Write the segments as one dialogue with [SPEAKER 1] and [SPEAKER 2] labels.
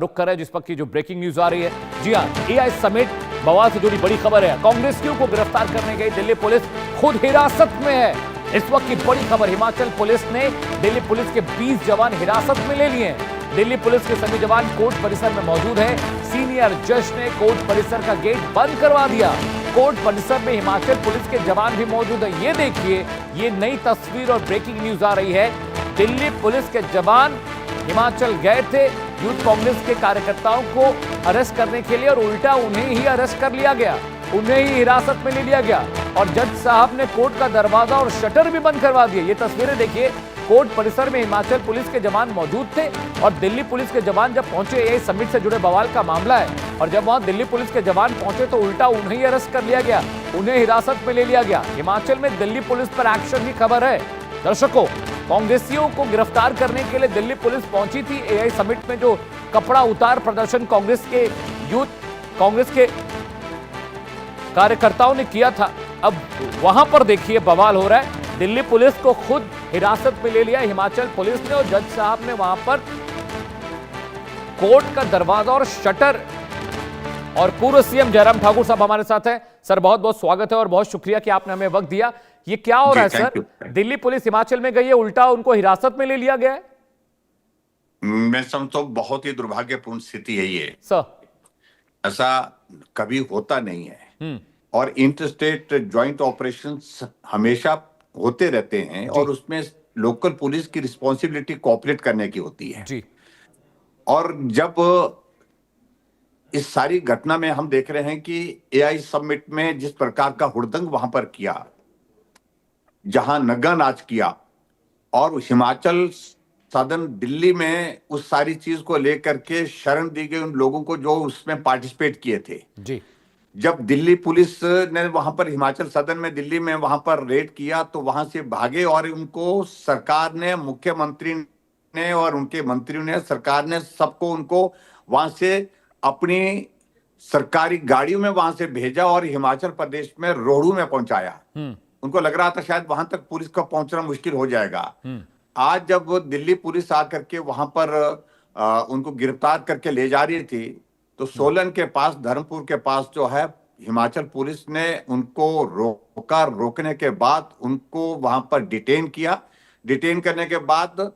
[SPEAKER 1] रुक कर है जिस वक्त की जो ब्रेकिंग न्यूज आ रही है। जी हाँ, एआई समिट बवाल से जुड़ी बड़ी खबर है। कांग्रेसियों को गिरफ्तार करने गई दिल्ली पुलिस खुद हिरासत में है। इस वक्त की बड़ी खबर, हिमाचल पुलिस ने दिल्ली पुलिस के 20 जवान हिरासत में ले लिए हैं। दिल्ली पुलिस के सभी जवान कोर्ट परिसर में मौजूद है। सीनियर जज ने कोर्ट परिसर का गेट बंद करवा दिया। कोर्ट परिसर में हिमाचल पुलिस के जवान भी मौजूद है। ये देखिए, ये नई तस्वीर और ब्रेकिंग न्यूज आ रही है। दिल्ली पुलिस के जवान हिमाचल गए थे यूथ कांग्रेस के कार्यकर्ताओं को अरेस्ट करने के लिए और उल्टा उन्हें ही अरेस्ट कर लिया गया, उन्हें ही हिरासत में ले लिया गया और जज साहब ने कोर्ट का दरवाजा और शटर भी बंद करवा दिए। ये तस्वीरें देखिए, कोर्ट परिसर में हिमाचल पुलिस के जवान मौजूद थे और दिल्ली पुलिस के जवान जब पहुंचे, ये समिट से जुड़े बवाल का मामला है, और जब वहां दिल्ली पुलिस के जवान पहुंचे तो उल्टा उन्हें ही अरेस्ट कर लिया गया, उन्हें हिरासत में ले लिया गया। हिमाचल में दिल्ली पुलिस पर एक्शन की खबर है। दर्शकों, कांग्रेसियों को गिरफ्तार करने के लिए दिल्ली पुलिस पहुंची थी। एआई समिट में जो कपड़ा उतार प्रदर्शन कांग्रेस के कार्यकर्ताओं ने किया था, अब वहां पर देखिए बवाल हो रहा है। दिल्ली पुलिस को खुद हिरासत में ले लिया हिमाचल पुलिस ने और जज साहब ने वहां पर कोर्ट का दरवाजा और शटर। और पूर्व सीएम जयराम ठाकुर साहब हमारे साथ हैं। सर, बहुत बहुत स्वागत है और बहुत शुक्रिया कि आपने हमें वक्त दिया। ये क्या हो रहा है सर? दिल्ली पुलिस हिमाचल में गई है, उल्टा उनको हिरासत में ले लिया गया है।
[SPEAKER 2] मैं समझता हूं बहुत ही दुर्भाग्यपूर्ण स्थिति है ये
[SPEAKER 1] सर।
[SPEAKER 2] ऐसा कभी होता नहीं है और इंटरस्टेट ज्वाइंट ऑपरेशंस हमेशा होते रहते हैं और उसमें लोकल पुलिस की रिस्पॉन्सिबिलिटी कोऑपरेट करने की होती है
[SPEAKER 1] जी।
[SPEAKER 2] और जब इस सारी घटना में हम देख रहे हैं कि एआई समिट में जिस प्रकार का हुड़दंग वहां पर किया, जहां नग्गा नाच किया और हिमाचल सदन दिल्ली में उस सारी चीज को लेकर के शरण दी गई उन लोगों को जो उसमें पार्टिसिपेट किए थे।
[SPEAKER 1] जी।
[SPEAKER 2] जब दिल्ली पुलिस ने वहां पर हिमाचल सदन में दिल्ली में वहां पर रेड किया तो वहां से भागे और उनको सरकार ने, मुख्यमंत्री ने और उनके मंत्रियों ने, सरकार ने सबको उनको वहां से अपनी सरकारी गाड़ियों में वहां से भेजा और हिमाचल प्रदेश में रोहडू में पहुंचाया। उनको लग रहा था शायद वहां तक पुलिस का पहुंचना मुश्किल हो जाएगा। आज जब दिल्ली पुलिस आकर के वहां पर उनको गिरफ्तार करके ले जा रही थी तो सोलन के पास, धर्मपुर के पास जो है, हिमाचल पुलिस ने उनको रोका। रोकने के बाद उनको वहां पर डिटेन किया। डिटेन करने के बाद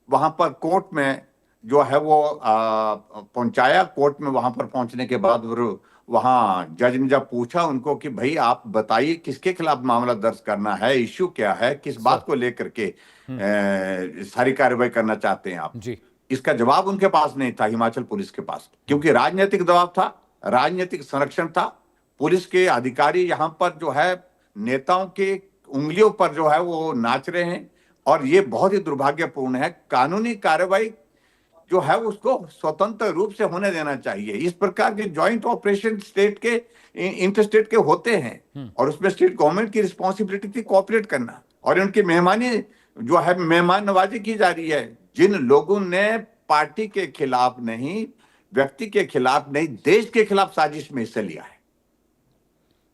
[SPEAKER 2] वहां पर कोर्ट में जो है वो पहुंचाया। कोर्ट में वहां पर पहुंचने के बाद वहां जज ने जब पूछा उनको कि भाई आप बताइए किसके खिलाफ मामला दर्ज करना है, इश्यू क्या है, किस बात को लेकर के सारी कार्रवाई करना चाहते हैं आप
[SPEAKER 1] जी।
[SPEAKER 2] इसका जवाब उनके पास नहीं था, हिमाचल पुलिस के पास, क्योंकि राजनीतिक दबाव था, राजनीतिक संरक्षण था। पुलिस के अधिकारी यहां पर जो है नेताओं के उंगलियों पर जो है वो नाच रहे हैं और ये बहुत ही दुर्भाग्यपूर्ण है। कानूनी कार्रवाई जो है उसको स्वतंत्र रूप से होने देना चाहिए। इस प्रकार के ज्वाइंट ऑपरेशन स्टेट के, इंटरस्टेट के होते हैं और उसमें स्टेट गवर्नमेंट की रिस्पॉन्सिबिलिटी थी कोऑपरेट करना और उनकी मेहमानी जो है, मेहमान नवाजी की जा रही है। जिन लोगों ने पार्टी के खिलाफ नहीं, व्यक्ति के खिलाफ नहीं, देश के खिलाफ साजिश में हिस्सा लिया है।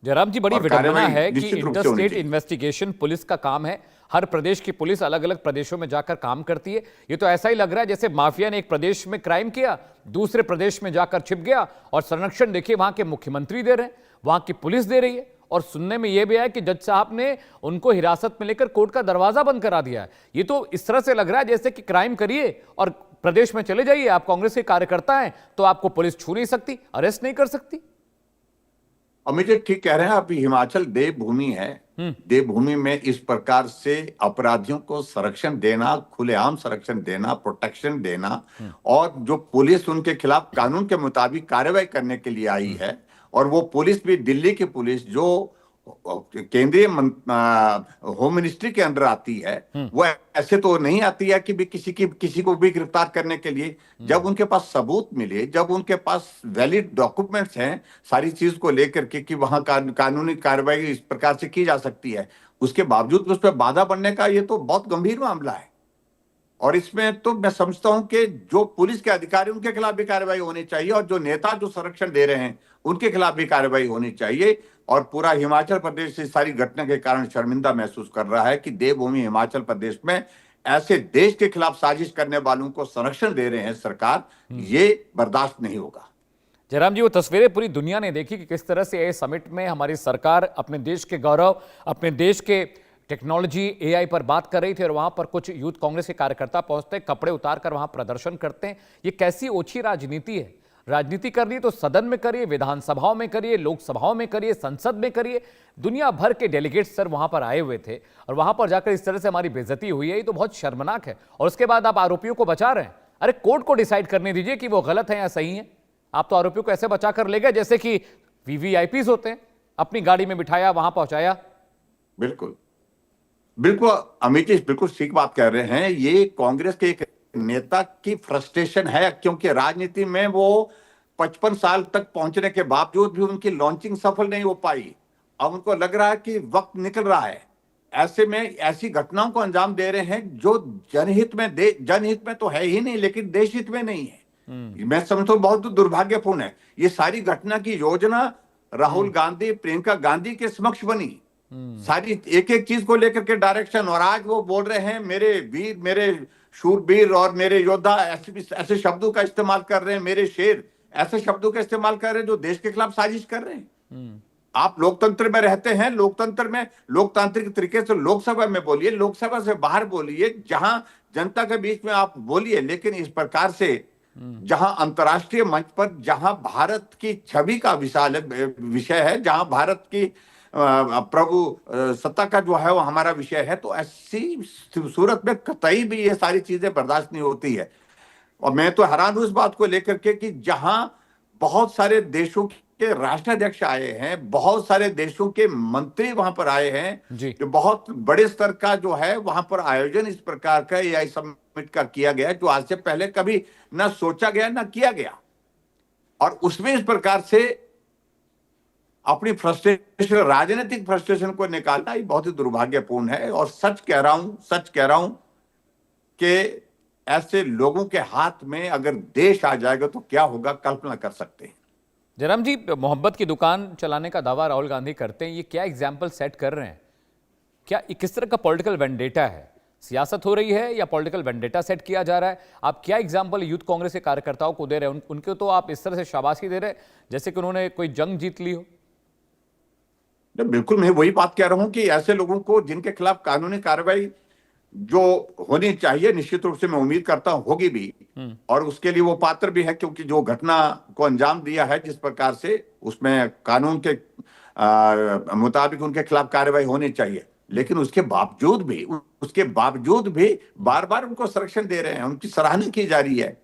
[SPEAKER 1] जयराम जी, बड़ी विडंबना है कि इंटरस्टेट इन्वेस्टिगेशन पुलिस का काम है। हर प्रदेश की पुलिस अलग अलग प्रदेशों में जाकर काम करती है। ये तो ऐसा ही लग रहा है जैसे माफिया ने एक प्रदेश में क्राइम किया, दूसरे प्रदेश में जाकर छिप गया और संरक्षण देखिए वहां के मुख्यमंत्री दे रहे हैं, वहां की पुलिस दे रही है। और सुनने में यह भी आया कि जज साहब ने उनको हिरासत में लेकर कोर्ट का दरवाजा बंद करा दिया है। ये तो इस तरह से लग रहा है जैसे कि क्राइम करिए और प्रदेश में चले जाइए, आप कांग्रेस के कार्यकर्ता हैं तो आपको पुलिस छू नहीं सकती, अरेस्ट नहीं कर सकती।
[SPEAKER 2] अमित जी ठीक कह रहे हैं। अभी हिमाचल देवभूमि है। देवभूमि में इस प्रकार से अपराधियों को संरक्षण देना, खुलेआम संरक्षण देना, प्रोटेक्शन देना और जो पुलिस उनके खिलाफ कानून के मुताबिक कार्रवाई करने के लिए आई है, और वो पुलिस भी दिल्ली की पुलिस जो केंद्रीय होम मिनिस्ट्री के अंडर आती है, वो ऐसे तो नहीं आती है कि भी किसी को भी गिरफ्तार करने के लिए। जब उनके पास सबूत मिले, जब उनके पास वैलिड डॉक्यूमेंट्स हैं सारी चीज को लेकर के कि वहां कानूनी कार्रवाई इस प्रकार से की जा सकती है, उसके बावजूद उस पर बाधा बनने का ये तो बहुत गंभीर मामला है। और इसमें तो मैं समझता हूं कि जो पुलिस के अधिकारी उनके खिलाफ भी कार्रवाई होनी चाहिए और जो नेता जो संरक्षण दे रहे हैं उनके खिलाफ भी कार्रवाई होनी चाहिए। और पूरा हिमाचल प्रदेश इस सारी घटना के कारण शर्मिंदा महसूस कर रहा है कि देवभूमि हिमाचल प्रदेश में ऐसे देश के खिलाफ साजिश करने वालों को संरक्षण दे रहे हैं सरकार, ये बर्दाश्त नहीं होगा।
[SPEAKER 1] जयराम जी, वो तस्वीरें पूरी दुनिया ने देखी कि किस तरह से एआई समिट में हमारी सरकार अपने देश के गौरव, अपने देश के टेक्नोलॉजी एआई पर बात कर रही थी और वहां पर कुछ यूथ कांग्रेस के कार्यकर्ता पहुंचते हैं, कपड़े उतारकर वहां प्रदर्शन करते हैं। ये कैसी ओछी राजनीति है? राजनीति करनी तो सदन में करिए, विधानसभाओं में करिए, लोकसभाओं में करिए, संसद में करिए। दुनिया भर के डेलीगेट्स सर वहां पर आए हुए थे और वहां पर जाकर इस तरह से हमारी बेइज्जती हुई है, ये तो बहुत शर्मनाक है। और उसके बाद आप आरोपियों को बचा रहे हैं। अरे कोर्ट को डिसाइड करने दीजिए कि वो गलत है या सही है। आप तो आरोपियों को ऐसे बचा कर ले गए जैसे कि वीवीआईपीज होते हैं, अपनी गाड़ी में बिठाया, वहां पहुंचाया।
[SPEAKER 2] बिल्कुल बिल्कुल अमित जी बिल्कुल ठीक बात कह रहे हैं। ये कांग्रेस के एक नेता की फ्रस्ट्रेशन है, क्योंकि राजनीति में वो 55 साल तक पहुंचने के बावजूद भी उनकी लॉन्चिंग सफल नहीं हो पाई। अब उनको लग रहा है कि वक्त निकल रहा है। ऐसे में ऐसी घटनाओं को अंजाम दे रहे हैं जो जनहित में तो है ही नहीं, लेकिन देश हित में नहीं है। मैं समझता हूँ बहुत दुर्भाग्यपूर्ण है। ये सारी घटना की योजना राहुल गांधी, प्रियंका गांधी के समक्ष बनी, सारी एक एक चीज को लेकर के डायरेक्शन। और आज वो बोल रहे हैं मेरे वीर, मेरे शूरवीर और मेरे योद्धा, ऐसे शब्दों का इस्तेमाल कर रहे हैं, मेरे शेर, ऐसे शब्दों का इस्तेमाल कर रहे हैं जो देश के खिलाफ साजिश कर रहे हैं। आप लोकतंत्र में रहते हैं, लोकतंत्र में लोकतांत्रिक तरीके से लोकसभा में बोलिए, लोकसभा से बाहर बोलिए, जहां जनता के बीच में आप बोलिए। लेकिन इस प्रकार से जहां अंतर्राष्ट्रीय मंच पर, जहां भारत की छवि का विशाल विषय है, जहां भारत की प्रभु सत्ता का जो है वो हमारा विषय है, तो ऐसी सूरत में कतई भी ये सारी चीजें बर्दाश्त नहीं होती है। और मैं तो हैरान हूं इस बात को लेकर के कि जहां बहुत सारे देशों के राष्ट्राध्यक्ष आए हैं, बहुत सारे देशों के मंत्री वहां पर आए हैं, जो बहुत बड़े स्तर का जो है वहां पर आयोजन इस प्रकार का एआई समिट का किया गया, जो आज से पहले कभी ना सोचा गया ना किया गया। और उसमें इस प्रकार से अपनी फ्रस्ट्रेशन, राजनीतिक फ्रस्ट्रेशन को निकालना ये बहुत ही दुर्भाग्यपूर्ण है। और सच कह रहा हूं कि ऐसे लोगों के हाथ में अगर देश आ जाएगा तो क्या होगा, कल्पना कर सकते हैं।
[SPEAKER 1] जयराम जी, मोहब्बत की दुकान चलाने का दावा राहुल गांधी करते हैं, ये क्या एग्जाम्पल सेट कर रहे हैं? क्या किस तरह का पॉलिटिकल वेंडेटा है? सियासत हो रही है या पॉलिटिकल वेंडेटा सेट किया जा रहा है? आप क्या एग्जाम्पल यूथ कांग्रेस के कार्यकर्ताओं को दे रहे हैं? उनको तो आप इस तरह से शाबाशी दे रहे हैं जैसे कि उन्होंने कोई जंग जीत ली हो।
[SPEAKER 2] बिल्कुल, मैं वही बात कह रहा हूं कि ऐसे लोगों को जिनके खिलाफ कानूनी कार्रवाई जो होनी चाहिए, निश्चित रूप से मैं उम्मीद करता हूं होगी भी, और उसके लिए वो पात्र भी है, क्योंकि जो घटना को अंजाम दिया है जिस प्रकार से, उसमें कानून के मुताबिक उनके खिलाफ कार्रवाई होनी चाहिए। लेकिन उसके बावजूद भी बार बार उनको संरक्षण दे रहे हैं, उनकी सराहना की जा रही है।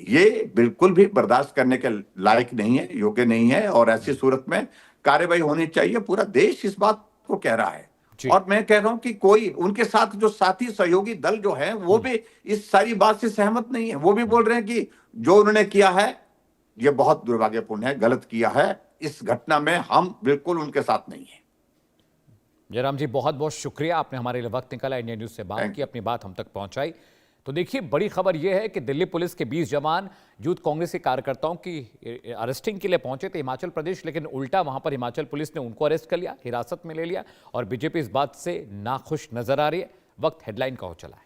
[SPEAKER 2] ये बिल्कुल भी बर्दाश्त करने के लायक नहीं है, योग्य नहीं है। और ऐसी सूरत में कार्रवाई होनी चाहिए। पूरा देश इस बात को कह रहा है। और मैं कह रहा हूं कि कोई उनके साथ जो साथी सहयोगी दल जो है वो भी इस सारी बात से सहमत नहीं है। वो भी बोल रहे हैं कि जो उन्होंने किया है ये बहुत दुर्भाग्यपूर्ण है, गलत किया है। इस घटना में हम बिल्कुल उनके साथ नहीं है।
[SPEAKER 1] जयराम जी, बहुत बहुत शुक्रिया, आपने हमारे लिए वक्त निकाला, इंडिया न्यूज से बात की, अपनी बात हम तक पहुंचाई। तो देखिए, बड़ी खबर यह है कि दिल्ली पुलिस के 20 जवान यूथ कांग्रेस के कार्यकर्ताओं की अरेस्टिंग के लिए पहुंचे थे हिमाचल प्रदेश, लेकिन उल्टा वहां पर हिमाचल पुलिस ने उनको अरेस्ट कर लिया, हिरासत में ले लिया। और बीजेपी इस बात से नाखुश नजर आ रही है। वक्त हेडलाइन का हो चला है।